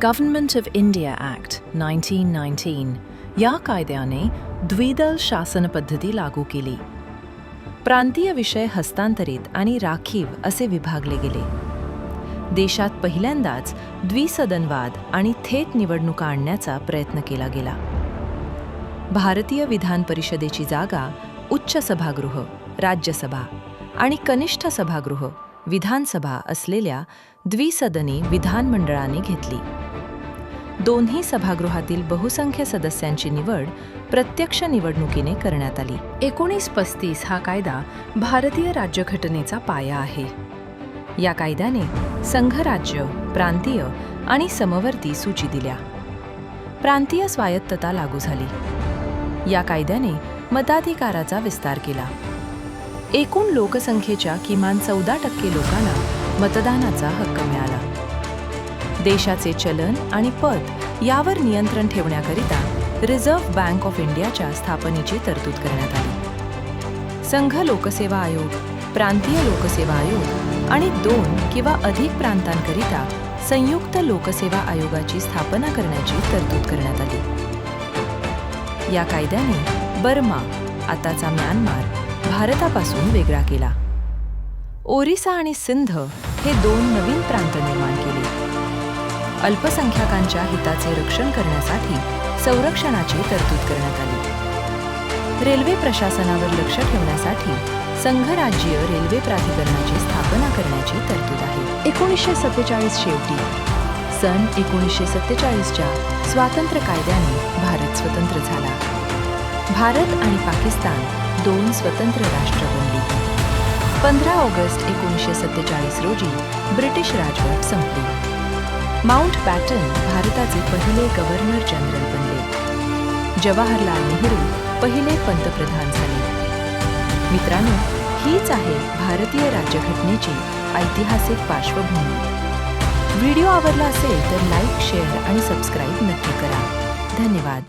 Government of India act 1919 या कायद्याने द्विदल शासन पद्धती लागू केली. प्रांतीय विषय हस्तांतरित आणि राखीव असे विभागले गेले. देशात पहिल्यांदाच द्विसदनवाद आणि थेट निवडणुका आणण्याचा प्रयत्न केला गेला. भारतीय विधान परिषदेची जागा उच्च सभागृह, राज्यसभा आणि कनिष्ठ सभागृह, विधानसभा असलेल्या द्विसदनी विधानमंडळाने घेतली. दोन्ही सभागृहातील बहुसंख्य सदस्यांची निवड प्रत्यक्ष निवडणुकीने करण्यात आली. 1935 हा कायदा भारतीय राज्यघटनेचा पाया आहे. या कायद्याने संघराज्य, प्रांतीय आणि समवर्ती सूची दिल्या. प्रांतीय स्वायत्तता लागू झाली. या कायद्याने मताधिकाराचा विस्तार केला. एकूण लोकसंख्येच्या किमान 14% लोकांना मतदानाचा हक्क मिळाला. देशाचे चलन आणि पत यावर नियंत्रण ठेवण्याकरिता रिझर्व्ह बँक ऑफ इंडियाच्या स्थापनेची तरतूद करण्यात आली. संघ लोकसेवा आयोग, प्रांतीय लोकसेवा आयोग आणि 2 किंवा अधिक प्रांतांकरिता संयुक्त लोकसेवा आयोगाची स्थापना करण्याची तरतूद करण्यात आली. या कायद्याने बर्मा, आताचा म्यानमार, भारतापासून वेगळा केला. ओरिसा आणि सिंध हे 2 नवीन प्रांत निर्माण केले. अल्पसंख्याकांच्या हिताचे रक्षण करण्यासाठी संरक्षणाची तरतूद करण्यात आली. रेल्वे प्रशासनावर लक्ष ठेवण्यासाठी संघराज्यीय रेल्वे प्राधिकरणाची स्थापना करण्याची तरतूद आहे. 1947 शेवटी सन 1947च्या स्वातंत्र्य कायद्याने भारत स्वतंत्र झाला. भारत आणि पाकिस्तान 2 स्वतंत्र राष्ट्र बनली. 15 ऑगस्ट 1947 रोजी ब्रिटिश राजवट संपली. माउंटबॅटन भारताचे पहिले गव्हर्नर जनरल बनले. जवाहरलाल नेहरू पहिले पंतप्रधान झाले. मित्रांनो, हीच आहे भारतीय राज्यघटनेची ऐतिहासिक पार्श्वभूमी. व्हिडिओ आवडला असेल तर लाईक, शेअर आणि सबस्क्राईब नक्की करा. धन्यवाद.